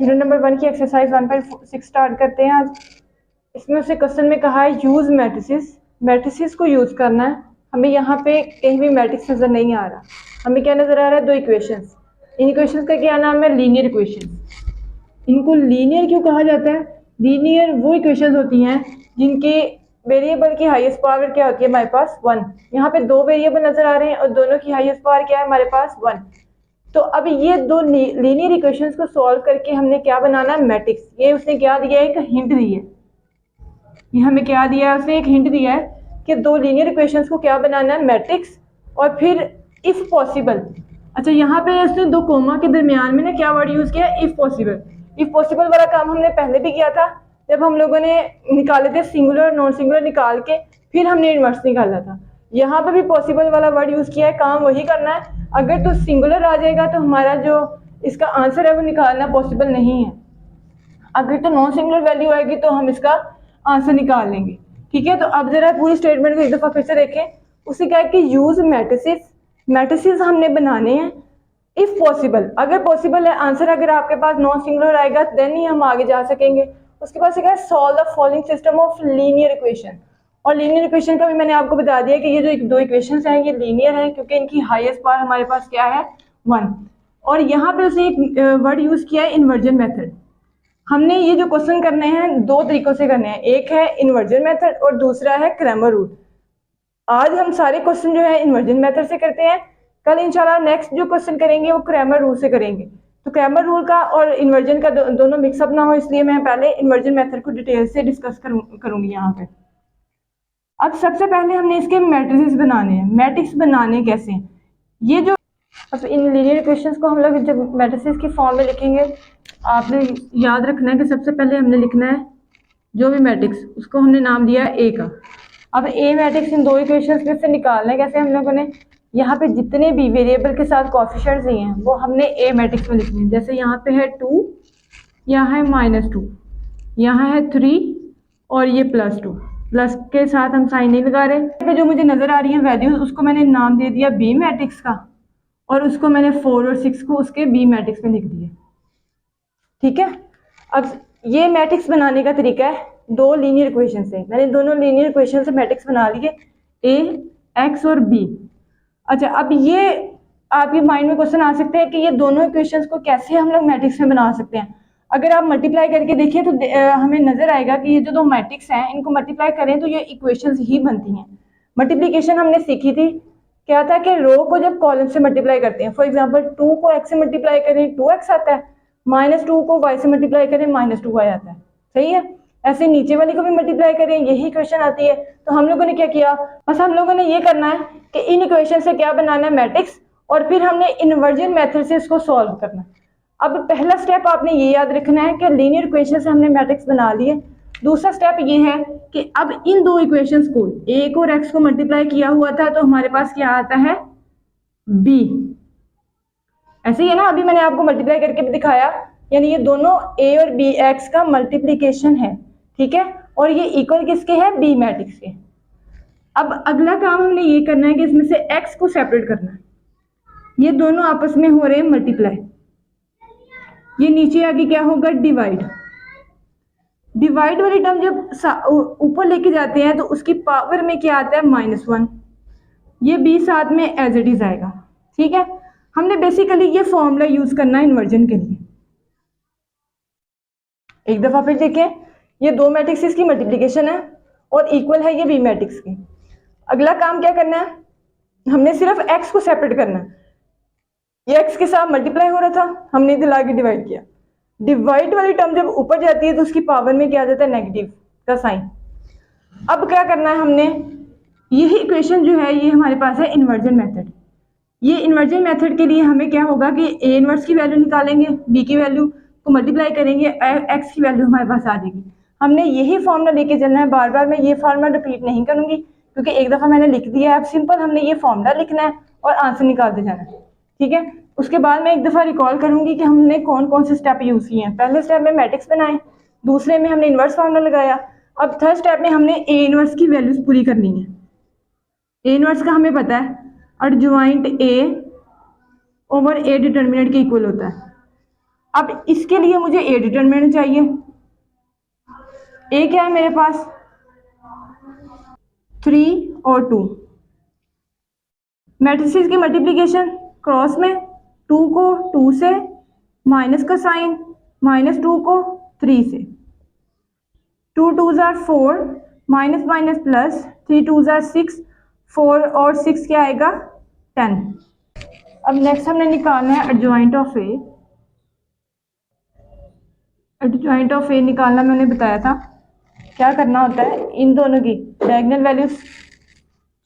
Unit number 1 की exercise 1.6 start करते हैं आज। इसमें उसे क्वेश्चन में कहा है यूज मैट्रिसेस, मैट्रिसेस को यूज करना है। हमें यहाँ पे कहीं भी मैट्रिक्स नजर नहीं आ रहा, हमें क्या नजर आ रहा है, दो इक्वेशंस। इन इक्वेशंस का क्या नाम है, लीनियर इक्वेशंस। इनको लीनियर क्यों कहा जाता है, लीनियर वो इक्वेशंस होती हैं जिनके वेरिएबल की हाईएस्ट पावर क्या होती है हमारे पास 1। यहाँ पे दो वेरिएबल नजर आ रहे हैं और दोनों की हाईएस्ट पावर क्या है हमारे पास 1। तो अब ये दो लीनियर इक्वेशंस को सॉल्व करके हमने क्या बनाना है, मैट्रिक्स। ये उसने क्या दिया है, एक हिंट दी है। ये हमें क्या दिया है, उसने एक हिंट दिया है कि दो लीनियर इक्वेशंस को क्या बनाना है, मैट्रिक्स। और फिर इफ पॉसिबल, अच्छा यहाँ पे उसने दो कोमा के दरमियान में ना क्या वर्ड यूज किया, इफ पॉसिबल। इफ पॉसिबल वाला काम हमने पहले भी किया था जब हम लोगों ने निकाले थे सिंगुलर और नॉन सिंगुलर निकाल के, फिर हमने इनवर्स निकाला था। यहाँ पे भी पॉसिबल वाला वर्ड यूज किया है, काम वही करना है। अगर तो सिंगुलर आ जाएगा तो हमारा जो इसका आंसर है वो निकालना पॉसिबल नहीं है। अगर तो नॉन सिंगुलर वैल्यू आएगी तो हम इसका आंसर निकाल लेंगे। ठीक है, तो अब जरा पूरी स्टेटमेंट को एक दफा फिर से देखें। उसे क्या है कि यूज मैट्रिसेस, मैट्रिसेस हमने बनाने हैं इफ पॉसिबल। अगर पॉसिबल है आंसर, अगर आपके पास नॉन सिंगुलर आएगा देन ही हम आगे जा सकेंगे। उसके बाद क्या है, solve the following system of linear equation. और लीनियर इक्वेशन का भी मैंने आपको बता दिया कि ये जो दो इक्वेशंस हैं ये लीनियर हैं क्योंकि इनकी हाईएस्ट पावर हमारे पास क्या है 1। और यहाँ पे उसे एक वर्ड यूज किया है इन्वर्जन मेथड। हमने ये जो क्वेश्चन करने हैं दो तरीकों से करने हैं, एक है इन्वर्जन मेथड और दूसरा है क्रैमर रूल। आज हम सारे क्वेश्चन जो है इन्वर्जन मेथड से करते हैं, कल इंशाल्लाह नेक्स्ट जो क्वेश्चन करेंगे वो क्रैमर रूल से करेंगे। तो क्रैमर रूल का और इन्वर्जन का दोनों मिक्सअप ना हो, इसलिए मैं पहले इन्वर्जन मेथड को डिटेल से डिस्कस करूंगी यहाँ पे। अब सबसे पहले हमने इसके मैट्रिसेस बनाने हैं। मैट्रिक्स बनाने कैसे हैं, ये जो अब इन लीनियर इक्वेशंस को हम लोग जब मैट्रिसेस की फॉर्म में लिखेंगे, आपने याद रखना है कि सबसे पहले हमने लिखना है जो भी मैट्रिक्स, उसको हमने नाम दिया है ए का। अब ए मैट्रिक्स इन दो इक्वेशंस में से निकालना है कैसे, हम लोगों ने यहाँ पे जितने भी वेरिएबल के साथ कोएफिशिएंट्स दिए हैं वो हमने ए मैट्रिक्स में लिखने हैं। जैसे यहाँ पे है 2, यहाँ है -2, यहाँ है 3 और ये +2। प्लस के साथ हम साइन नहीं लगा रहे। जो मुझे नजर आ रही है वैल्यूज, उसको मैंने नाम दे दिया बी मैट्रिक्स का, और उसको मैंने 4 और 6 को उसके बी मैट्रिक्स में लिख दिया। ठीक है, अब ये मैट्रिक्स बनाने का तरीका है दो लीनियर इक्वेशन से। मैंने दोनों लीनियर इक्वेशन से मैट्रिक्स बना लिए, ए एक्स और बी। अच्छा, अब ये आपके माइंड में क्वेश्चन आ सकते हैं कि ये दोनों इक्वेशंस को कैसे हम लोग मैट्रिक्स में बना सकते हैं। अगर आप मल्टीप्लाई करके देखिए तो हमें नजर आएगा कि ये जो दो मैट्रिक्स हैं इनको मल्टीप्लाई करें तो ये इक्वेशंस ही बनती हैं। मल्टीप्लिकेशन हमने सीखी थी, क्या था कि रो को जब कॉलम से मल्टीप्लाई करते हैं, फॉर एग्जांपल 2 को x से मल्टीप्लाई करें 2x आता है, -2 को y से मल्टीप्लाई करें -2y आता है। सही है, ऐसे नीचे वाली को भी मल्टीप्लाई करें यही इक्वेशन आती है। तो हम लोगों ने क्या किया, बस हम लोगों ने ये करना है कि इन इक्वेशन से क्या बनाना है, मैट्रिक्स, और फिर हमने इन्वर्जन मेथड से इसको सॉल्व करना है। अब पहला स्टेप आपने ये याद रखना है कि लीनियर इक्वेशन से हमने मैट्रिक्स बना लिए। दूसरा स्टेप ये है कि अब इन दो इक्वेशंस को a और x को मल्टीप्लाई किया हुआ था तो हमारे पास क्या आता है, b। ऐसे ही है ना, अभी मैंने आपको मल्टीप्लाई करके भी दिखाया, यानी ये दोनों a और b x का मल्टीप्लिकेशन है। ठीक है, और ये इक्वल किसके है, b मैट्रिक्स के। अब अगला काम हमने ये करना है कि इसमें से x को सेपरेट करना है। ये दोनों आपस में हो रहे हैं मल्टीप्लाई, ये नीचे आगे क्या होगा, डिवाइड। डिवाइड वाली टर्म जब ऊपर लेके जाते हैं तो उसकी पावर में क्या आता है, -1। ये b साथ में एज इट इज आएगा। ठीक है, हमने बेसिकली ये फॉर्मूला यूज करना है इन्वर्जन के लिए। एक दफा फिर देखें, ये दो मैट्रिक्स की मल्टीप्लिकेशन है और इक्वल है ये b मैट्रिक्स की। अगला काम क्या करना है, हमने सिर्फ x को सेपरेट करना है। ये x के साथ मल्टीप्लाई हो रहा था, हमने इधर लाके डिवाइड किया। डिवाइड वाली टर्म जब ऊपर जाती है तो उसकी पावर में क्या आ जाता है, नेगेटिव का साइन। अब क्या करना है हमने, यही इक्वेशन जो है ये हमारे पास है इन्वर्जन मेथड। ये इन्वर्जन मेथड के लिए हमें क्या होगा कि a इनवर्स की वैल्यू निकालेंगे, b की वैल्यू को मल्टीप्लाई करेंगे, x की वैल्यू हमारे पास आ जाएगी। हमने यही फॉर्मूला लेके चलना है, बार बार मैं ये फॉर्मूला रिपीट नहीं करूंगी क्योंकि एक दफा मैंने लिख दिया है। अब सिंपल हमने ये फॉर्मूला लिखना है और आंसर निकालते जाना है। ठीक है, उसके बाद मैं एक दफा रिकॉल करूंगी कि हमने कौन कौन से स्टेप यूज किए हैं। पहले स्टेप में मैट्रिक्स बनाए, दूसरे में हमने इन्वर्स फॉर्मूला लगाया, अब थर्ड स्टेप में हमने a इनवर्स की वैल्यूज पूरी करनी है। a इनवर्स का हमें पता है adjoint a over a determinant के इक्वल होता है। अब इसके लिए मुझे ए डिटरमिनेंट चाहिए। ए क्या है मेरे पास 3 और 2, मैट्रिसेस की मल्टीप्लिकेशन क्रॉस में 2 को 2 से, माइनस का साइन, -2 को 3 से, 2 2 jar 4, minus minus plus, 3 2 jar 6, 4 और 6 क्या आएगा 10। अब नेक्स्ट हमने निकालना है adjoint of A. Adjoint of A निकालना मैंने बताया था, क्या करना होता है, इन दोनों की डायगोनल वैल्यूज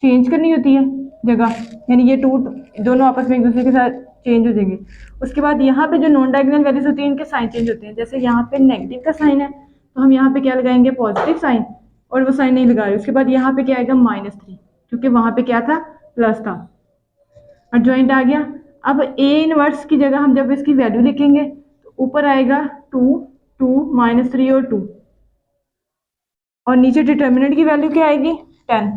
चेंज करनी होती है जगह, यानी ये टू दोनों आपस में एक दूसरे के साथ चेंज हो जाएंगे। उसके बाद यहाँ पे जो नॉन डायगोनल वैल्यूज होती हैं इनके साइन चेंज होते हैं। जैसे यहाँ पे नेगेटिव का साइन है तो हम यहाँ पे क्या लगाएंगे पॉजिटिव साइन, और वो साइन नहीं लगा रहे। उसके बाद यहाँ पे क्या आएगा -3, क्योंकि वहाँ पे क्या था प्लस था। एडजॉइंट आ गया। अब ए इनवर्स की जगह हम जब इसकी वैल्यू लिखेंगे तो ऊपर आएगा 2 2 -3 और 2, और नीचे डिटर्मिनेंट की वैल्यू क्या आएगी 10।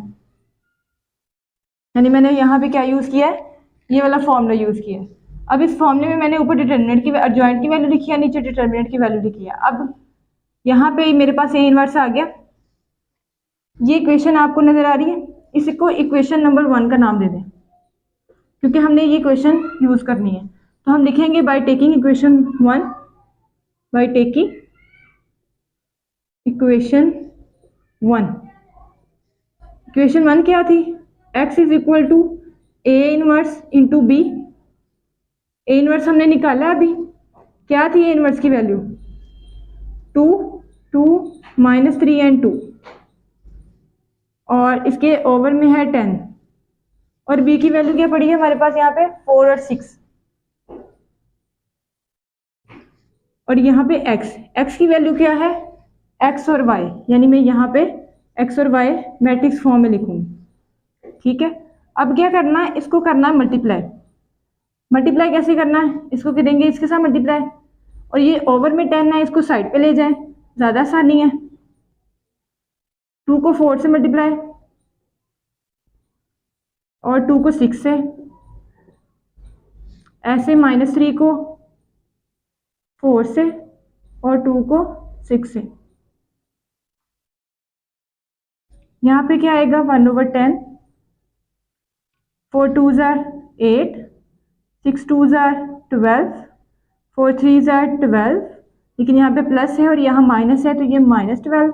यानी मैंने यहाँ पे क्या यूज़ किया है, ये वाला फॉर्मूला यूज़ किया है। अब इस फॉर्मूले में मैंने ऊपर डिटर्मिनेंट की एडजॉइंट की वैल्यू लिखी है, नीचे डिटर्मिनेंट की वैल्यू लिखी है। अब यहाँ पे मेरे पास ए इनवर्स आ गया। ये इक्वेशन आपको नजर आ रही है, इसको इक्वेशन नंबर 1 का नाम दे दें, क्योंकि हमने ये इक्वेशन यूज़ करनी है। तो हम लिखेंगे by taking equation 1, by taking equation 1। Equation 1 क्या थी, x is equal to A inverse into B. A inverse हमने निकाला अभी, क्या थी ए इनवर्स की वैल्यू 2 2 -3 एंड 2, और इसके ओवर में है 10, और b की वैल्यू क्या पड़ी है हमारे पास यहाँ पे 4 और 6, और यहाँ पे x की वैल्यू क्या है x और y, यानी मैं यहाँ पे x और y मैट्रिक्स फॉर्म में लिखूंगी। ठीक है, अब क्या करना है, इसको करना है मल्टीप्लाई। मल्टीप्लाई कैसे करना है, इसको करेंगे इसके साथ मल्टीप्लाई, और ये ओवर में 10 है इसको साइड पे ले जाएं, ज़्यादा आसानी है। 2 को 4 से मल्टीप्लाई, और 2 को 6 से, ऐसे -3 को 4 से, और 2 को 6 से। यहाँ पे क्या आएगा 1/10, 4 2 जार 8, 6 2 जार 12, 4 3 जार 12, लेकिन यहाँ पे प्लस है और यहाँ माइनस है तो ये -12,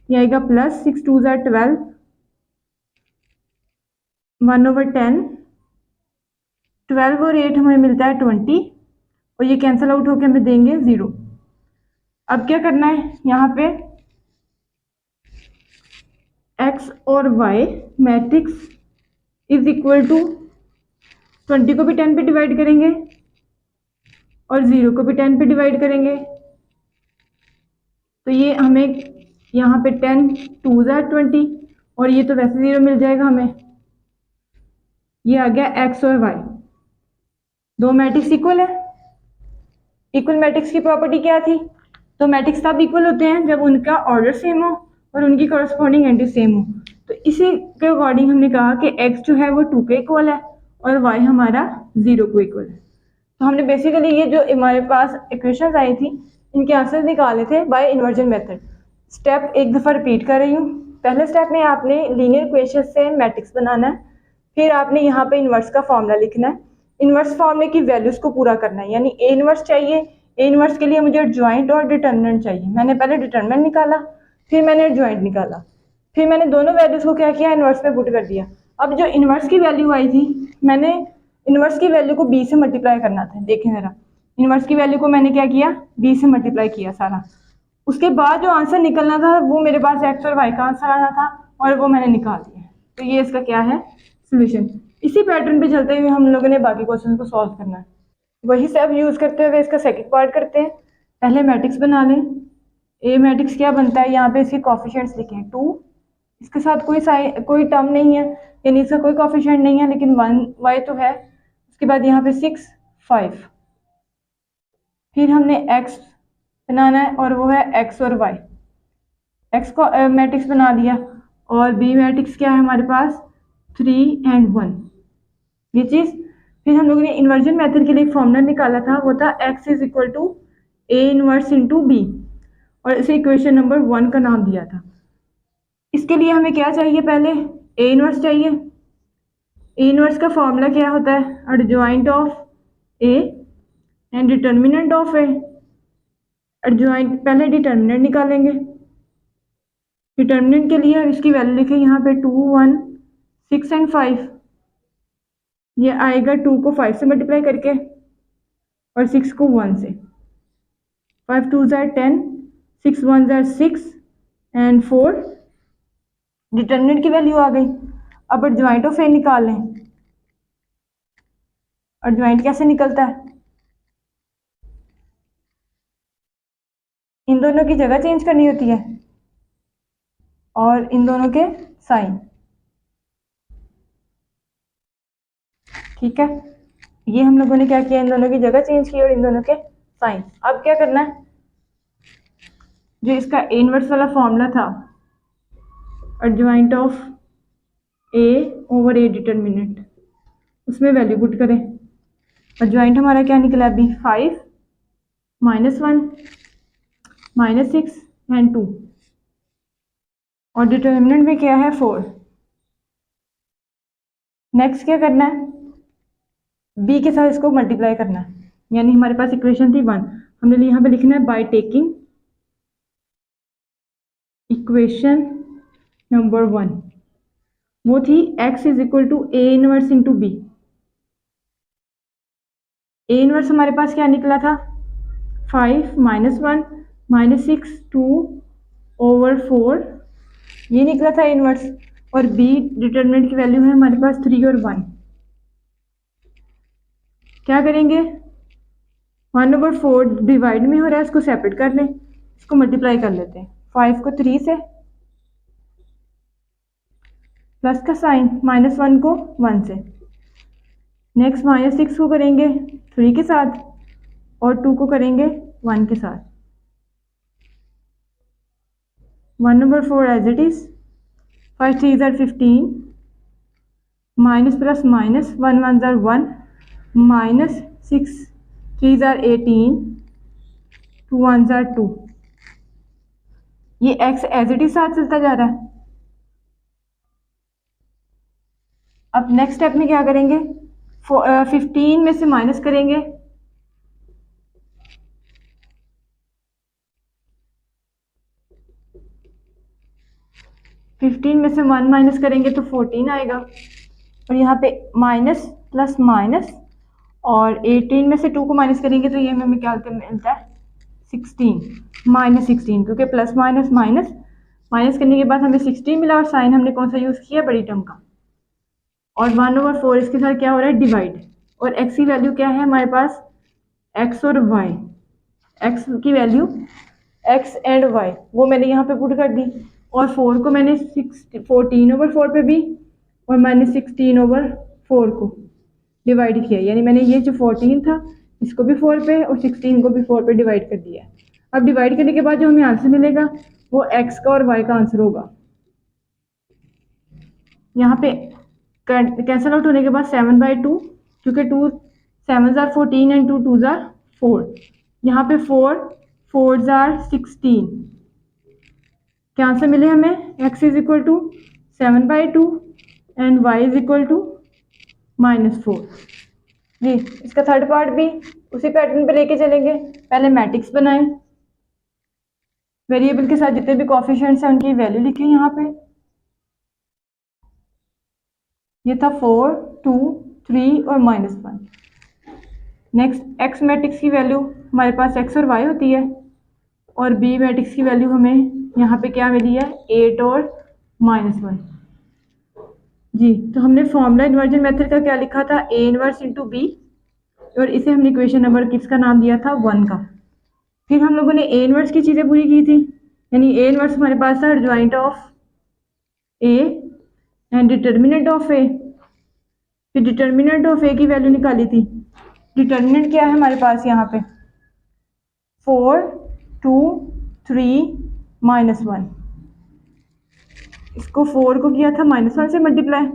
ये आएगा प्लस 6 2 जार 12, 1/10, 12 और 8 हमें मिलता है 20, और ये कैंसिल आउट होकर हमें देंगे 0। अब क्या करना है, यहाँ पे x और y matrix is equal to 20 को भी 10 पे डिवाइड करेंगे और 0 को भी 10 पे डिवाइड करेंगे, तो ये हमें यहाँ पे 10 2 जार 20, और ये तो वैसे 0 मिल जाएगा हमें। ये आ गया x और y, दो मैट्रिक्स इक्वल है। इक्वल मैट्रिक्स की प्रॉपर्टी क्या थी, तो मैट्रिक्स तब इक्वल होते हैं जब उनका ऑर्डर सेम हो और उनकी कॉरस्पॉन्डिंग एंट्री सेम हो। तो इसी के अकॉर्डिंग हमने कहा कि x जो है वो 2 के इक्वल है और y हमारा 0 को इक्वल है। तो हमने बेसिकली ये जो हमारे पास इक्वेशंस आई थी इनके आंसर निकाले थे बाय इन्वर्जन मेथड। स्टेप एक दफ़ा रिपीट कर रही हूँ। पहले स्टेप में आपने लीनियर इक्वेशन से मैट्रिक्स बनाना है, फिर आपने यहाँ पे इन्वर्स का फॉर्मूला लिखना है, इन्वर्स फॉर्मूले की वैल्यूज को पूरा करना है, यानी ए इन्वर्स चाहिए। ए इन्वर्स के लिए मुझे एडजॉइंट और डिटर्मिनेंट चाहिए। मैंने पहले डिटर्मिनेंट निकाला, फिर मैंने एडजॉइंट निकाला, फिर मैंने दोनों वैल्यूज को क्या किया इन्वर्स में पुट कर दिया। अब जो इन्वर्स की वैल्यू आई थी, मैंने इन्वर्स की वैल्यू को b से मल्टीप्लाई करना था। देखें जरा, इन्वर्स की वैल्यू को मैंने क्या किया b से मल्टीप्लाई किया सारा। उसके बाद जो आंसर निकलना था वो मेरे पास x और y का आंसर आना था और वो मैंने निकाल दिया। तो ये इसका क्या है सोल्यूशन। इसी पैटर्न पे चलते हुए हम लोगों ने बाकी क्वेश्चन को सॉल्व करना है। वही स्टेप यूज करते हुए इसका सेकंड पार्ट करते हैं। पहले मैट्रिक्स बना लें। ए मैट्रिक्स क्या बनता है, यहाँ पे इसके कॉफिशिएंट्स लिखे 2, इसके साथ कोई टर्म नहीं है, यानी इसका कोई कॉफिशिएंट नहीं है, लेकिन 1 y तो है। उसके बाद यहाँ पे 6 5, फिर हमने x बनाना है और वो है x और y। x को मैट्रिक्स बना दिया, और b मैट्रिक्स क्या है हमारे पास 3 and 1, विच इज फिर हम लोगों ने इन्वर्जन मेथड के लिए एक फॉर्मूला निकाला था, वो था x is equal to A inverse into B, और इसे इक्वेशन नंबर 1 का नाम दिया था। इसके लिए हमें क्या चाहिए, पहले ए इनवर्स चाहिए। ए इनवर्स का फॉर्मूला क्या होता है, adjoint of A and determinant of A. Adjoint पहले डिटर्मिनेंट निकालेंगे। डिटर्मिनेंट के लिए हम इसकी वैल्यू लिखें यहाँ पे 2, 1, 6 एंड 5। ये आएगा 2 को 5 से मल्टीप्लाई करके और 6 को 1 से। 5 2 ज़ार 10, 6 1 ज़ार 6 एंड 4 डिटर्मिनेंट की वैल्यू आ गई। अब एडजॉइंट ऑफ ए निकाल लें। एडजॉइंट कैसे निकलता है, इन दोनों की जगह चेंज करनी होती है और इन दोनों के साइन। ठीक है, ये हम लोगों ने क्या किया, इन दोनों की जगह चेंज की और इन दोनों के साइन। अब क्या करना है, जो इसका ए इनवर्स वाला फॉर्मूला था, adjoint of A over A determinant, उसमें वैल्यू पुट करें। एडजॉइंट हमारा क्या निकला अभी, 5 -1 -6 एंड 2, और डिटर्मिनेंट में क्या है, 4। नेक्स्ट क्या करना है, बी के साथ इसको मल्टीप्लाई करना है, यानी हमारे पास इक्वेशन थी 1, हमने यहाँ पे लिखना है बाय टेकिंग इक्वेशन नंबर 1, वो थी x is equal to A inverse into B. A inverse हमारे पास क्या निकला था, 5 -1 -6 2 ओवर 4, ये निकला था इनवर्स। और बी डिटर्मिनेंट की वैल्यू है हमारे पास 3 और 1। क्या करेंगे, 1/4 डिवाइड में हो रहा है, इसको सेपरेट कर लें, इसको मल्टीप्लाई कर लेते हैं। 5 को 3 से, प्लस का साइन, -1 को 1 से। नेक्स्ट -6 को करेंगे 3 के साथ और 2 को करेंगे 1 के साथ। 1/4 एज इट इज, 5 3 ज़ार 15, माइनस प्लस माइनस, 1 1 ज़ार 1, -6 3 ज़ार 18, 2 1 ज़ार 2। ये x एज इट इज साथ चलता जा रहा है। अब नेक्स्ट स्टेप में क्या करेंगे, 15 में से माइनस करेंगे, फिफ्टीन में से 1 माइनस करेंगे तो 14 आएगा, और यहाँ पे माइनस प्लस माइनस, और 18 में से 2 को माइनस करेंगे तो ये हमें क्या मिलता है, 16 -16, क्योंकि प्लस माइनस माइनस, माइनस करने के बाद हमें 16 मिला और साइन हमने कौन सा यूज़ किया, बड़ी टर्म का। और 1/4 इसके साथ क्या हो रहा है, डिवाइड। और x की वैल्यू क्या है हमारे पास, x और y, x की वैल्यू x एंड y वो मैंने यहाँ पे पुट कर दी, और 4 को मैंने 14/4 पे भी और मैंने 16/4 को डिवाइड किया, यानी मैंने ये जो 14 था इसको भी 4 पे और 16 को भी 4 पे डिवाइड कर दिया। अब डिवाइड करने के बाद जो हमें आंसर मिलेगा वो x का और y का आंसर होगा। यहाँ पे कैंसल आउट होने के बाद 7/2, क्योंकि 2 7 ज़ार 14 एंड 2 2 ज़ार 4, यहाँ पे 4 4 ज़ार 16, क्या आंसर मिले हमें, x is equal to 7/2 and y is equal to -4। जी, इसका थर्ड पार्ट भी उसी पैटर्न पे लेके चलेंगे। पहले मैट्रिक्स बनाएं, वेरिएबल के साथ जितने भी कोफिशिएंट्स हैं उनकी वैल्यू लिखें यहाँ पे। ये था 4 2 3 और -1। नेक्स्ट x मैट्रिक्स की वैल्यू हमारे पास x और y होती है, और b मैट्रिक्स की वैल्यू हमें यहाँ पे क्या मिली है, 8 और -1। जी, तो हमने फॉर्मूला इन्वर्जन मेथड का क्या लिखा था, a इनवर्स इंटू बी, और इसे हमने इक्वेशन नंबर किसका नाम दिया था, 1 का। फिर हम लोगों ने a इनवर्स की चीज़ें पूरी की थी, यानी a इनवर्स हमारे पास था adjoint of a and determinant of a। फिर डिटर्मिनेंट ऑफ a की वैल्यू निकाली थी। डिटर्मिनेंट क्या है हमारे पास यहाँ पे, 4 2 3 -1, इसको 4 को किया था -1 से मल्टीप्लाई,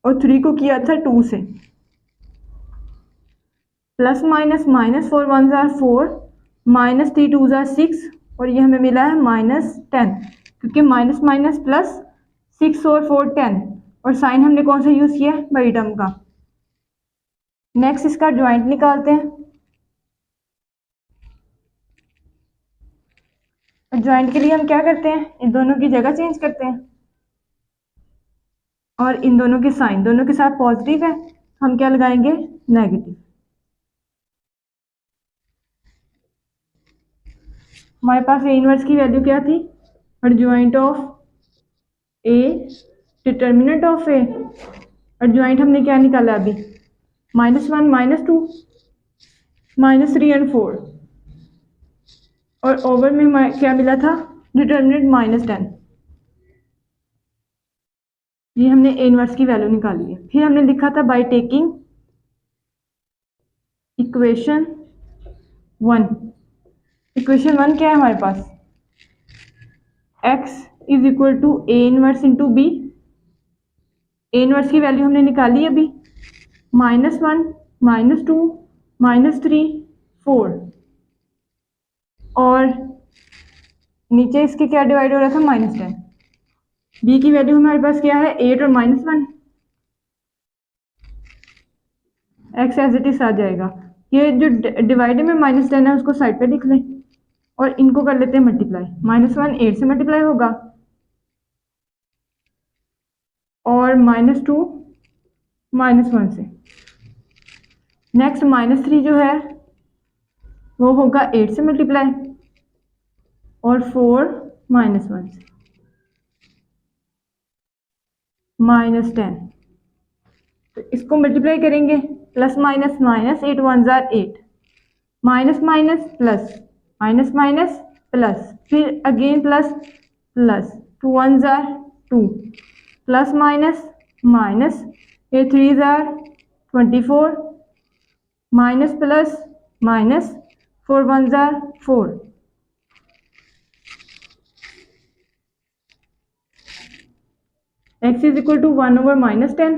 और 3 को किया था 2 से। प्लस माइनस माइनस 4 1 जार 4 माइनस 3 2 जार 6 और ये हमें मिला है -10 क्योंकि माइनस माइनस प्लस 6 और 4 10 और साइन हमने कौन सा यूज़ किया है, बड़ी टर्म का। नेक्स्ट इसका ज्वाइंट निकालते हैं। ज्वाइंट के लिए हम क्या करते हैं, इन दोनों की जगह चेंज करते हैं और इन दोनों के साइन दोनों के साथ पॉजिटिव है, हम क्या लगाएंगे, नेगेटिव। हमारे पास ए इनवर्स की वैल्यू क्या थी, adjoint of A, determinant of A. Adjoint हमने क्या निकाला अभी, -1 -2 -3 एंड 4 और ओवर में क्या मिला था, डिटर्मिनेंट -10। ये हमने ए इनवर्स की वैल्यू निकाली है। फिर हमने लिखा था बाय टेकिंग इक्वेशन 1। इक्वेशन 1 क्या है हमारे पास, x is equal to A inverse into B. A inverse की वैल्यू हमने निकाली अभी, -1 -2 -3 4 और नीचे इसके क्या डिवाइड हो रहा था, -10। बी की वैल्यू हमारे पास क्या है, 8 और -1। एक्स एज इट इज आ जाएगा। ये जो डिवाइड में -10 है उसको साइड पे लिख लें और इनको कर लेते हैं मल्टीप्लाई। -1 8 से मल्टीप्लाई होगा और -2 -1 से। नेक्स्ट -3 जो है वो होगा 8 से मल्टीप्लाई और 4 -1 से -10। तो इसको मल्टीप्लाई करेंगे, प्लस माइनस माइनस 8 1 जार 8 minus minus plus minus minus plus फिर अगेन प्लस प्लस 2 1 जार 2 प्लस माइनस माइनस 8 3 जार 24 माइनस प्लस माइनस 4 1 जार 4 x is equal to 1 over -10।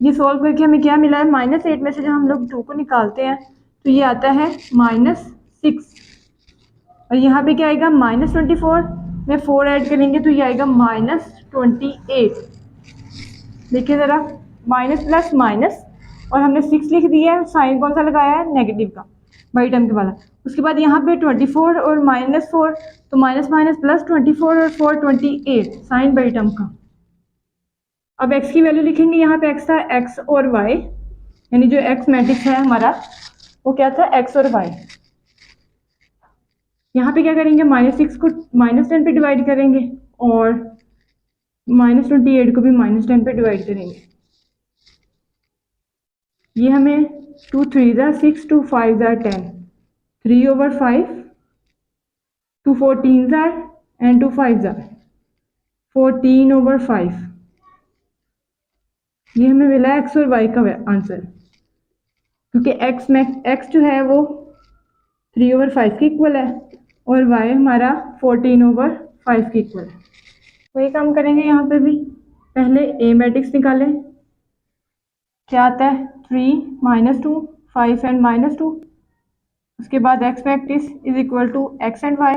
ये सॉल्व करके हमें क्या मिला है, -8 में से जब हम लोग 2 को निकालते हैं तो ये आता है -6 और यहाँ पे क्या आएगा, -24 में 4 ऐड करेंगे तो ये आएगा -28। देखिए ज़रा, माइनस प्लस माइनस और हमने 6 लिख दिया है, साइन कौन सा लगाया है, नेगेटिव का, बड़ी टर्म के वाला। उसके बाद यहाँ पे 24 और -4 तो माइनस माइनस प्लस 24 और 4 28, साइन बड़ी टर्म का। अब x की वैल्यू लिखेंगे, यहाँ पे x था x और y, यानी जो x मैट्रिक्स है हमारा वो क्या था, x और y। यहाँ पे क्या करेंगे, -6 को -10 पे डिवाइड करेंगे और -28 को भी -10 पे डिवाइड करेंगे। ये हमें 2 3 ज़ा 6 2 5 ज़ा 10 3 ओवर 5 2 14 ज़ा एंड 2 5 ज़ा 14 ओवर 5। ये हमें मिला x और y का आंसर, क्योंकि x जो है वो 3 ओवर 5 के इक्वल है और y हमारा 14 ओवर 5 के इक्वल है। वही काम करेंगे यहाँ पे भी, पहले a मैट्रिक्स निकालें, क्या आता है 3 -2 5 एंड -2। उसके बाद x matrix is equal to x and y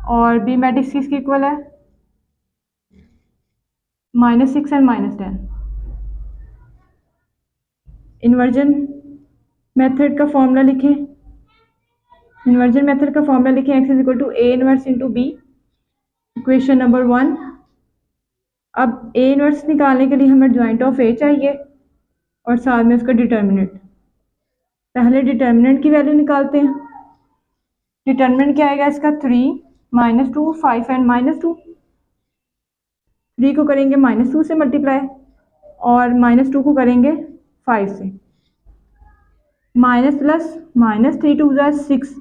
और b मैट्रिक्स किसके इक्वल है, -6 एंड -10। इन्वर्जन मेथड का फॉर्मूला लिखें, इन्वर्जन मेथड का फॉर्मूला लिखें, x is equal to a inverse into b, equation number 1। अब a इनवर्स निकालने के लिए हमें ज्वाइंट ऑफ a चाहिए और साथ में उसका डिटर्मिनेंट। पहले डिटर्मिनेंट की वैल्यू निकालते हैं। डिटर्मिनेंट क्या आएगा इसका, 3 -2 5 एंड -2। 3 को करेंगे -2 से मल्टीप्लाई और -2 को करेंगे 5 से। माइनस प्लस माइनस 3 2 ज़ा 6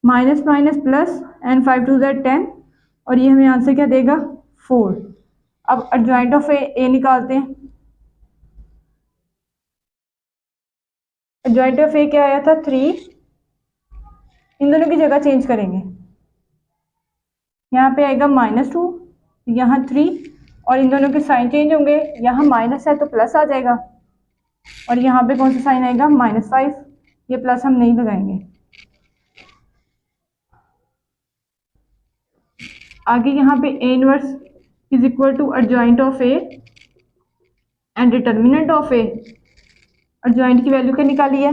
माइनस माइनस प्लस एंड 5 2 ज़ा 10 और ये हमें आंसर क्या देगा, 4। अब एडजॉइंट ऑफ ए निकालते हैं। एडजॉइंट ऑफ ए क्या आया था, 3। इन दोनों की जगह चेंज करेंगे, यहाँ पे आएगा -2, यहाँ 3 और इन दोनों के साइन चेंज होंगे, यहाँ माइनस है तो प्लस आ जाएगा, और यहाँ पे कौन सा साइन आएगा, -5, ये प्लस हम नहीं लगाएंगे। आगे यहाँ पे A inverse is equal to adjoint of A and determinant of A। Adjoint की वैल्यू क्या निकाली है,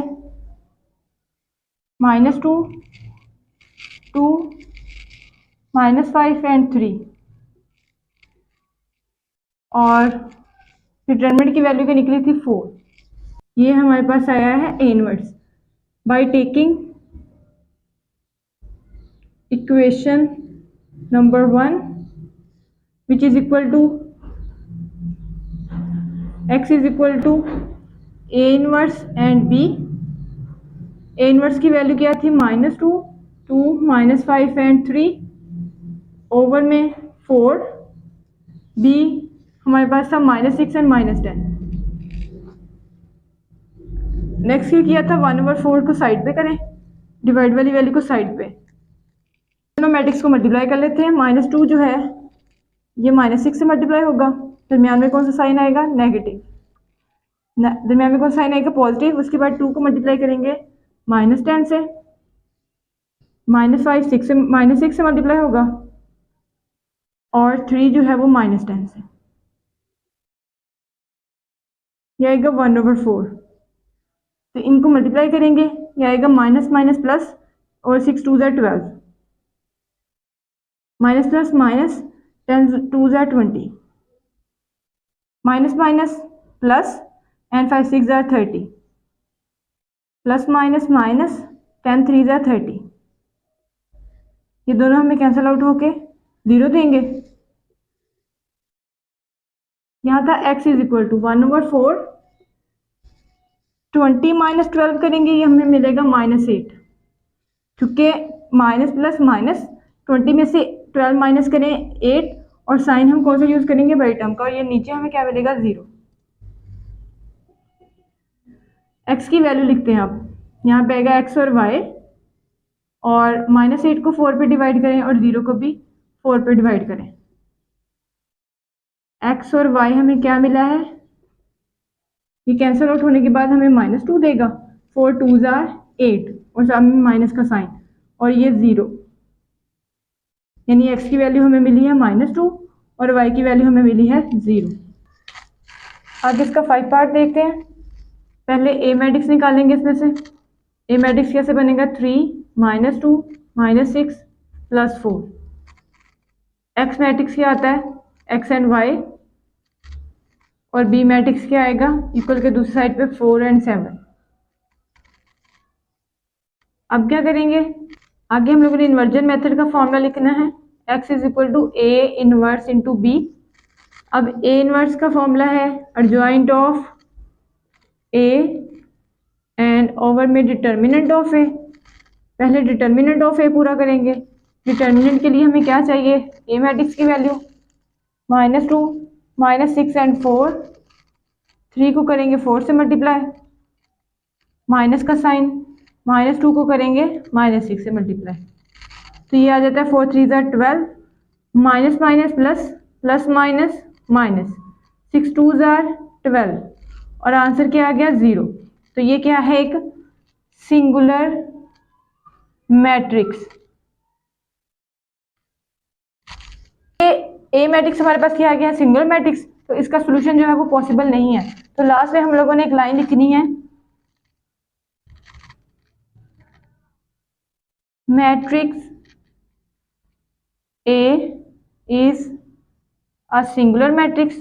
-2, 2, -5 एंड 3, और डिटर्मिनेंट की वैल्यू क्या निकली थी, 4। ये हमारे पास आया है A inverse by taking equation number 1 which is equal to x is equal to A inverse and B। A inverse की वैल्यू क्या थी, -2, 2, -5 एंड 3 ओवर में 4। B हमारे पास था -6 एंड -10। नेक्स्ट क्या किया था, 1/4 को साइड पे करें, डिवाइड वाली वैल्यू को साइड पे, दोनों मैट्रिक्स को मल्टीप्लाई कर लेते हैं। -2 जो है ये -6 से मल्टीप्लाई होगा, दरमियान में कौन सा साइन आएगा, नेगेटिव, दरमियान में कौन सा साइन आएगा, पॉजिटिव। उसके बाद 2 को मल्टीप्लाई करेंगे -10 से, -5 6 से मल्टीप्लाई होगा, और 3 जो है वो -10 से, ये आएगा 1/4। तो इनको मल्टीप्लाई करेंगे, ये आएगा माइनस माइनस प्लस, और 6 2 ज़ा 12, माइनस प्लस माइनस, 10 2 ज़ा 20, माइनस माइनस प्लस, एंड 5 6 ज़ा 30, प्लस माइनस माइनस, 10 3 ज़ा 30। ये दोनों हमें कैंसिल आउट होके 0 देंगे। यहाँ था x is equal to 1/4, 20 minus 12 करेंगे, ये हमें मिलेगा -8, क्योंकि माइनस प्लस माइनस, 20 में से 12 माइनस करें 8, और साइन हम कौन सा यूज करेंगे, बाई टर्म का, और ये नीचे हमें क्या मिलेगा, 0। x की वैल्यू लिखते हैं अब, यहाँ पे आएगा x और y, और -8 को 4 पे डिवाइड करें और 0 को भी 4 पे डिवाइड करें। x और y हमें क्या मिला है, ये कैंसिल आउट होने के बाद हमें -2 देगा, 4 2 ज़ा 8, और सामने में माइनस का साइन, और ये 0, यानी x की वैल्यू हमें मिली है -2 और y की वैल्यू हमें मिली है 0। आगे इसका 5 पार्ट देखते हैं। पहले A मैट्रिक्स निकालेंगे, इसमें से A मैट्रिक्स कैसे बनेगा, 3 -2 -6 +4। X मैट्रिक्स क्या आता है, x एंड y, और B मैट्रिक्स क्या आएगा, इक्वल के दूसरी साइड पे 4 एंड 7। अब क्या करेंगे, आगे हम लोगों ने इन्वर्जन मेथड का फॉर्मूला लिखना है, x is equal to A inverse into B। अब A इनवर्स का फॉर्मूला है adjoint of A and over में डिटर्मिनेंट ऑफ A। पहले डिटर्मिनेंट ऑफ A पूरा करेंगे। डिटर्मिनेंट के लिए हमें क्या चाहिए, A मैट्रिक्स की वैल्यू, -2 -6 एंड 4, 3 को करेंगे 4 से मल्टीप्लाई, माइनस का साइन, -2 को करेंगे -6 से मल्टीप्लाई, तो ये आ जाता है 4 3 ज़ा 12, minus minus plus, plus minus minus, 6 2 ज़ा 12, और आंसर क्या आ गया, 0। तो ये क्या है, एक सिंगुलर मैट्रिक्स। ए मैट्रिक्स हमारे पास क्या आ गया, सिंगल मैट्रिक्स, तो इसका सोल्यूशन जो है वो पॉसिबल नहीं है। तो लास्ट में हम लोगों ने एक लाइन लिखनी है, matrix A is a singular matrix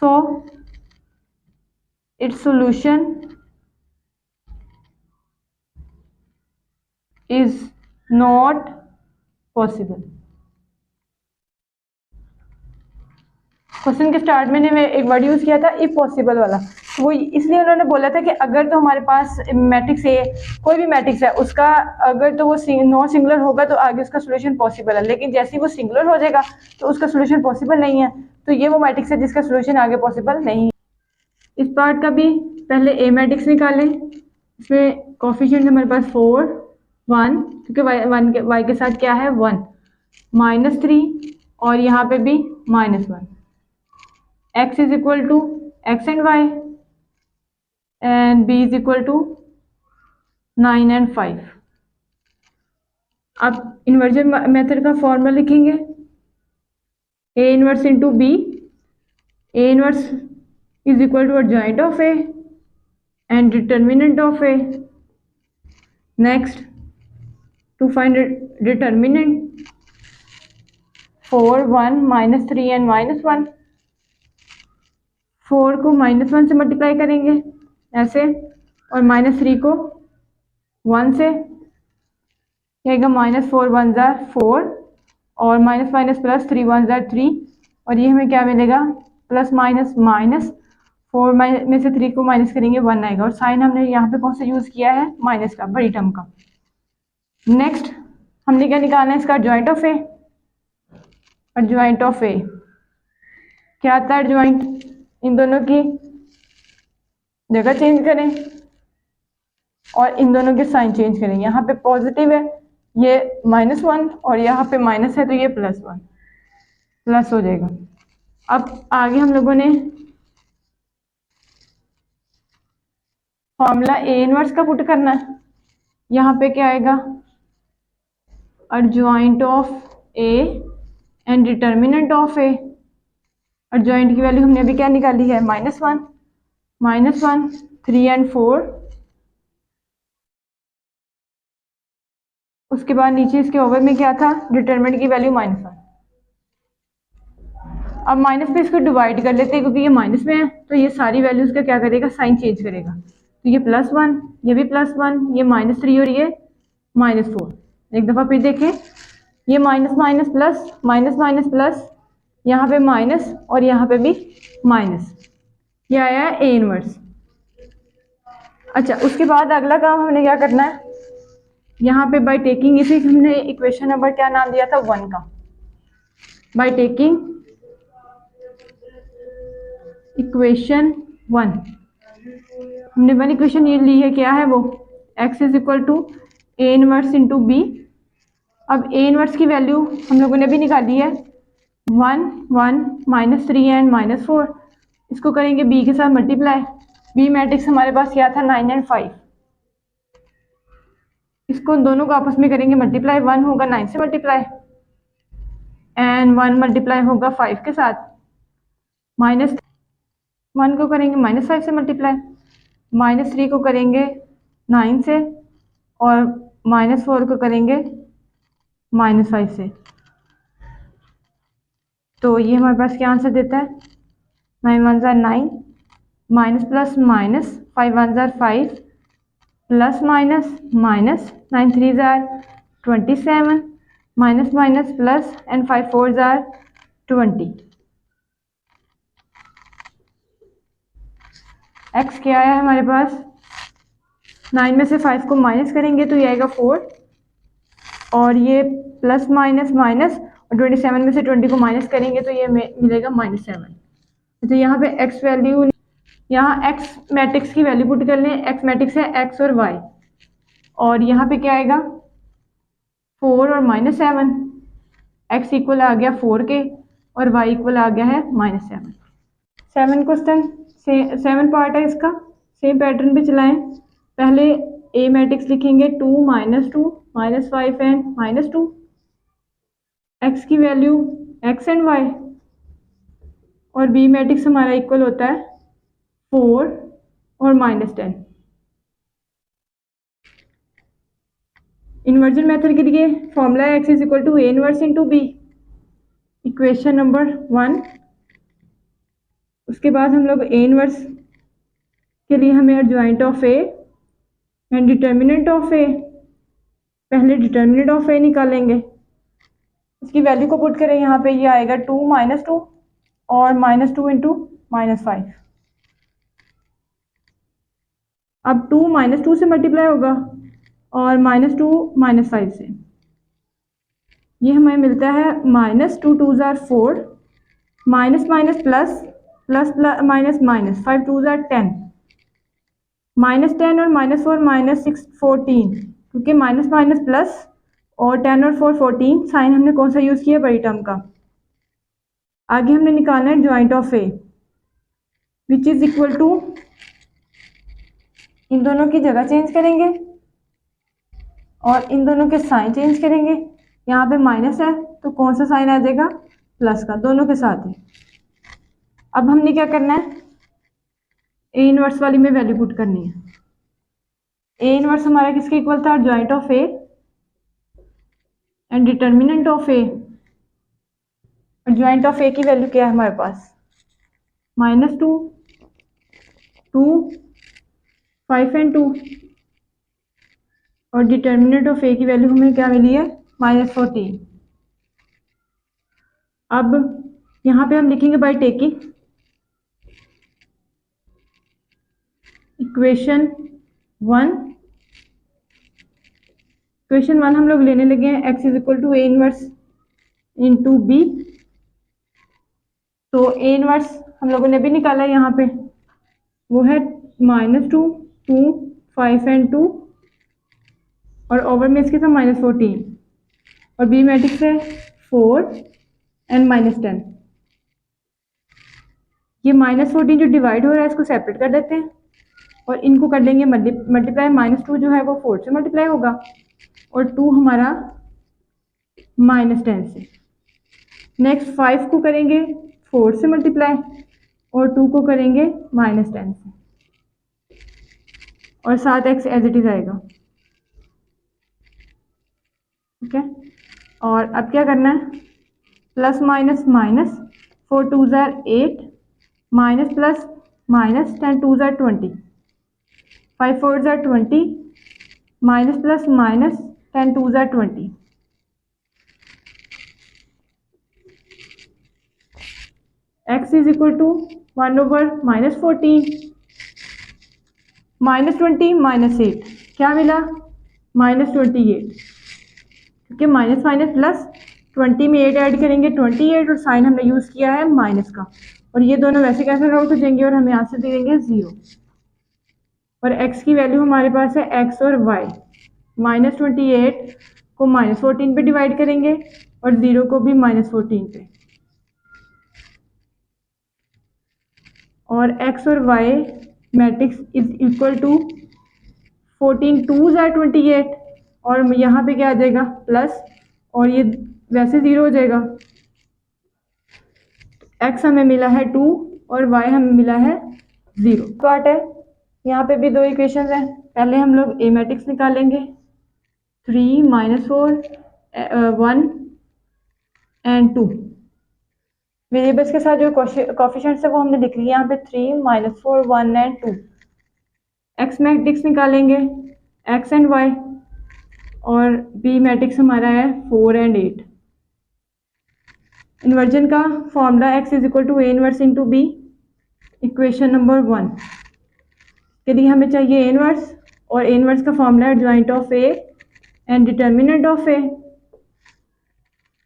so its solution is not possible। Question के स्टार्ट में ने एक वर्ड यूज किया था इफ पॉसिबल वाला, वो इसलिए उन्होंने बोला था कि अगर तो हमारे पास मैट्रिक्स ए, कोई भी मैट्रिक्स है उसका, अगर तो वो नॉन सिंगुलर होगा तो आगे उसका सोल्यूशन पॉसिबल है, लेकिन जैसे ही वो सिंगुलर हो जाएगा तो उसका सोल्यूशन पॉसिबल नहीं है। तो ये वो मैट्रिक्स है जिसका सोल्यूशन आगे पॉसिबल नहीं है। इस पार्ट का भी पहले ए मैट्रिक्स निकालें, इसमें कोफिशिएंट हमारे पास 4 1, क्योंकि वाई के साथ क्या है 1, -3 और यहाँ पे भी -1। x is equal to x and y and b is equal to 9 and 5। अब इन्वर्जन मेथड का फॉर्मूला लिखेंगे, a inverse into B, a inverse is equal to adjoint of a and determinant of a. Next, to find determinant, 4, 1, -3 and -1। 4 को -1 से multiply करेंगे ऐसे, और -3 को 1 से, आएगा -4 1 जार 4 और माइनस माइनस प्लस 3 1 जार 3, और ये हमें क्या मिलेगा प्लस माइनस माइनस 4 में से 3 को माइनस करेंगे 1 आएगा, और साइन हमने यहाँ पे कौन सा यूज किया है माइनस का, बड़ी टर्म का। नेक्स्ट हमने क्या निकालना है इसका जॉइंट ऑफ ए। और जॉइंट ऑफ ए क्या आता है, जॉइंट इन दोनों की जगह चेंज करें और इन दोनों के साइन चेंज करें। यहाँ पे पॉजिटिव है ये -1 और यहाँ पे माइनस है तो ये +1 प्लस हो जाएगा। अब आगे हम लोगों ने फॉर्मूला ए इनवर्स का पुट करना है। यहाँ पे क्या आएगा, adjoint of A and determinant of A. adjoint की वैल्यू हमने अभी क्या निकाली है -1, 3 एंड 4। उसके बाद नीचे इसके ओवर में क्या था, डिटर्मिनेंट की वैल्यू -1। अब माइनस पे इसको डिवाइड कर लेते हैं क्योंकि ये माइनस में है, तो ये सारी वैल्यूज का क्या करेगा साइन चेंज करेगा। तो ये +1, ये भी +1, ये -3 और ये -4। एक दफ़ा फिर देखें, ये minus minus plus minus minus plus, यहाँ पे माइनस और यहाँ पे भी माइनस, ये आया है ए इनवर्स। अच्छा, उसके बाद अगला काम हमने क्या करना है, यहाँ पे बाय टेकिंग, इसी हमने इक्वेशन नंबर क्या नाम दिया था 1 का, बाय टेकिंग इक्वेशन 1। हमने 1 इक्वेशन ये ली है, क्या है वो, x is equal to A inverse into B. अब ए इनवर्स की वैल्यू हम लोगों ने भी निकाली है 1 1 -3 एंड -4। इसको करेंगे b के साथ मल्टीप्लाई। बी मैट्रिक्स हमारे पास क्या था 9 एंड 5। इसको दोनों को आपस में करेंगे मल्टीप्लाई, 1 होगा 9 से मल्टीप्लाई एंड 1 मल्टीप्लाई होगा 5 के साथ, -1 को करेंगे -5 से मल्टीप्लाई, -3 को करेंगे 9 से और -4 को करेंगे -5 से। तो ये हमारे पास क्या आंसर देता है, 9 1 jar 9, minus plus minus 5 1 jar 5, plus minus minus 9 3 jar 27, minus minus plus and 5 4 jar 20। x क्या आया है हमारे पास, 9 में से 5 को माइनस करेंगे तो ये आएगा 4, और ये प्लस माइनस माइनस और 27 में से 20 को माइनस करेंगे तो ये मिलेगा -7। तो यहाँ पे x वैल्यू, यहाँ x मैट्रिक्स की वैल्यू पुट कर लें। x मैट्रिक्स है x और y, और यहाँ पे क्या आएगा 4 और -7। x इक्वल आ गया 4 के और y इक्वल आ गया है -7। 7 क्वेश्चन 7 पार्ट है इसका, सेम पैटर्न पे चलाएं। पहले a मैट्रिक्स लिखेंगे 2 -2 -5 एंड -2। x की वैल्यू x एंड y, और b मैट्रिक्स हमारा इक्वल होता है 4 और -10। इन्वर्जन मेथड के लिए फॉर्मूला है x is equal to A inverse into B, equation number 1। उसके बाद हम लोग ए इनवर्स के लिए हमें adjoint of A and determinant of A, पहले डिटर्मिनेंट ऑफ ए निकालेंगे। इसकी वैल्यू को पुट करें, यहाँ पे ये आएगा 2 -2 और -2 इंटू -5। अब 2 -2 से मल्टीप्लाई होगा और -2 -5 से, ये हमें मिलता है -2 2 jar 4, minus minus plus plus minus minus 5 2 jar 10, -10 और -4 -6 14, क्योंकि माइनस माइनस प्लस और 10 और 4 14, साइन हमने कौन सा यूज़ किया, बड़ी टर्म का। आगे हमने निकालना है joint of A, which is equal to, इन दोनों की जगह चेंज करेंगे और इन दोनों के साइन चेंज करेंगे। यहाँ पे माइनस है तो कौन सा साइन आ जाएगा, प्लस का, दोनों के साथ ही। अब हमने क्या करना है, ए इनवर्स वाली में वैल्यू पुट करनी है। ए इनवर्स हमारा किसके इक्वल था, joint of A and determinant of A. Joint of A की वैल्यू क्या है हमारे पास, -2, 2, 5 एंड 2, और डिटर्मिनेंट ऑफ ए की वैल्यू हमें क्या मिली है, -14। अब यहाँ पे हम लिखेंगे बाय टेकिंग इक्वेशन 1। इक्वेशन 1 हम लोग लेने लगे हैं, x is equal to A inverse into B. तो ए इनवर्स हम लोगों ने भी निकाला है यहाँ पे, वो है -2, 2, 5 एंड 2, और ओवर में इसके साथ -14, और बी मैट्रिक्स है 4 एंड -10। ये -14 जो डिवाइड हो रहा है इसको सेपरेट कर देते हैं और इनको कर लेंगे मल्टीप्लाई। -2 जो है वो 4 से मल्टीप्लाई होगा और 2 हमारा -10 से। नेक्स्ट 5 को करेंगे 4 से मल्टीप्लाई और 2 को करेंगे -10 से, और 7x एज इट इज आएगा। ठीक है, और अब क्या करना है, प्लस माइनस माइनस, 4 2 ज़ार 8, माइनस प्लस माइनस, 10 2 ज़ार 20, 5 4 ज़ार 20, माइनस प्लस माइनस, 10 2 ज़ार 20। x इज इक्वल टू 1/-14, -20 -8 क्या मिला, -28, क्योंकि माइनस माइनस प्लस 20 में 8 ऐड करेंगे 28, और साइन हमने यूज़ किया है माइनस का, और ये दोनों वैसे कैसे आउट हो जाएंगे और हमें आंसर दे देंगे 0। और x की वैल्यू हमारे पास है x और y, -28 को -14 पे डिवाइड करेंगे और 0 को भी -14 पे, और x और y matrix is equal to 14 2 ज़ार 28, और यहाँ पे क्या आ जाएगा प्लस, और ये वैसे 0 हो जाएगा। x हमें मिला है 2 और y हमें मिला है 0। पार्ट है, यहाँ पे भी दो इक्वेशंस हैं। पहले हम लोग ए मैट्रिक्स निकालेंगे, 3 -4 1 एंड 2। वेरिएबल्स के साथ जो कोफिशिएंट्स है वो हमने लिख लिया यहाँ पे, 3 -4 1 एंड 2। एक्स मैट्रिक्स निकालेंगे, एक्स एंड वाई, और बी मैट्रिक्स हमारा है 4 एंड 8। इन्वर्जन का formula x is equal to A inverse into B. Equation number 1 के लिए हमें चाहिए ए इनवर्स, और ए इनवर्स का फॉर्मूला है joint of A and determinant of A.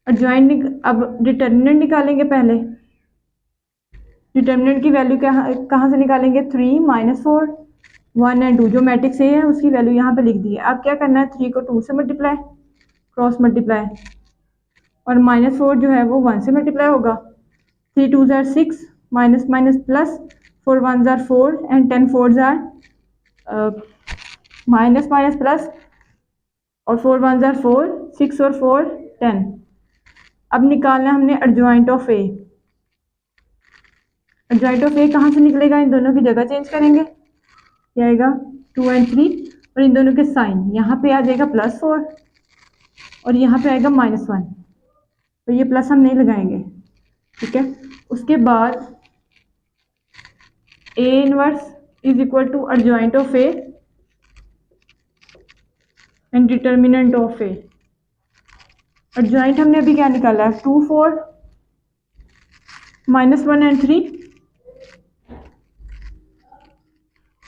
Joint, अब डिटर्मिनेंट निकालेंगे पहले। डिटर्मिनेंट की वैल्यू क्या, कहाँ से निकालेंगे, 3 -4 1 एंड 2, जो मैट्रिक्स ए है उसकी वैल्यू यहाँ पे लिख दी है। अब क्या करना है, 3 को 2 से मल्टीप्लाई, क्रॉस मल्टीप्लाई, और -4 जो है वो 1 से मल्टीप्लाई होगा। 3 2 ज़ार 6, माइनस माइनस प्लस, 4 1 ज़ार 4 एंड 10 4 ज़ार माइनस माइनस प्लस, और 4 1 ज़ार 4, 6 और 4 10। अब निकालना हमने adjoint of A. Adjoint of A कहाँ से निकलेगा, इन दोनों की जगह चेंज करेंगे, क्या आएगा 2 एंड 3, और इन दोनों के साइन, यहाँ पे आ जाएगा +4 और यहाँ पे आएगा -1, तो ये प्लस हम नहीं लगाएंगे। ठीक है, उसके बाद A inverse is equal to adjoint of A and determinant of A. Adjoint हमने अभी क्या निकाला है, 2 4 -1 एंड 3,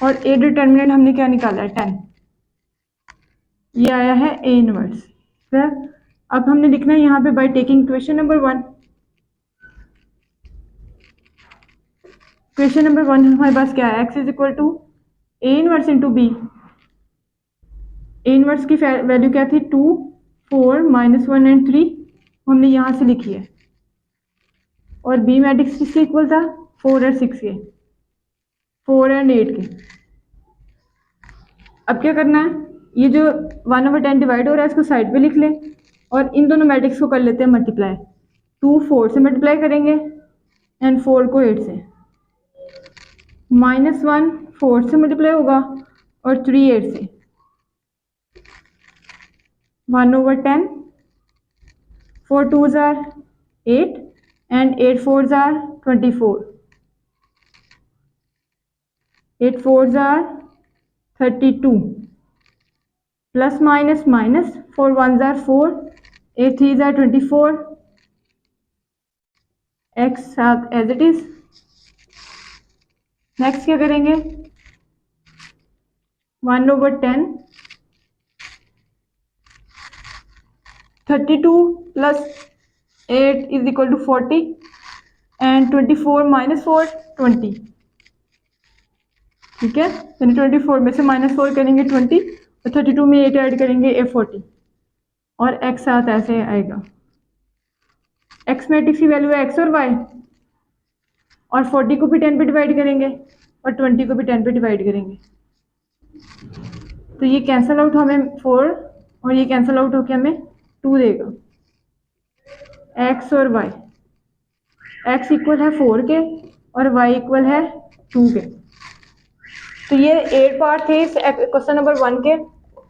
और ए डिटर्मिनेंट हमने क्या निकाला है 10। ये आया है ए इनवर्स। फिर अब हमने लिखना है यहाँ पे by taking question number 1। Question number 1 हमारे पास क्या है, x is equal to A inverse into B. A inverse की वैल्यू क्या थी 2, 4, -1 एंड 3 हमने यहाँ से लिखी है, और बी मैट्रिक्स किसके इक्वल था 4 और 6 के, 4 एंड 8 के। अब क्या करना है, ये जो 1/10 डिवाइड हो रहा है इसको साइड पे लिख लें और इन दोनों मैट्रिक्स को कर लेते हैं मल्टीप्लाई। 2 4 से मल्टीप्लाई करेंगे एंड 4 को 8 से, -1 4 से मल्टीप्लाई होगा और 3 8 से, 1/10, 4 2s are 8 and 8 4s are 24, 8 4s are 32, plus minus minus, 4 1s are 4, 8 3s are 24, x साथ एज इट इज। नेक्स्ट क्या करेंगे, 1/10, 32 plus 8 is equal to 40 and 24 -4 20, ठीक है। यानी 24 में से -4 करेंगे 20 और 32 में 8 ऐड करेंगे 40 और x साथ ऐसे आएगा। x मैट्रिक्स की वैल्यू है x और y, और 40 को भी 10 पे डिवाइड करेंगे और 20 को भी 10 पे डिवाइड करेंगे, तो ये कैंसल आउट हमें 4 और ये कैंसल आउट होकर हमें 2 देगा। x और y, x इक्वल है 4 के और y इक्वल है 2 के। तो ये 8 पार्ट थे इस क्वेश्चन नंबर 1 के,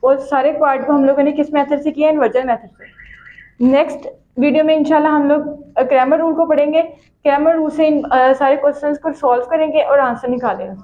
और सारे पार्ट को हम लोगों ने किस मेथड से किया, इन्वर्जन मेथड से। नेक्स्ट वीडियो में इंशाल्लाह हम लोग क्रैमर रूल को पढ़ेंगे, क्रैमर रूल से इन सारे क्वेश्चंस को सॉल्व करेंगे और आंसर निकालेंगे।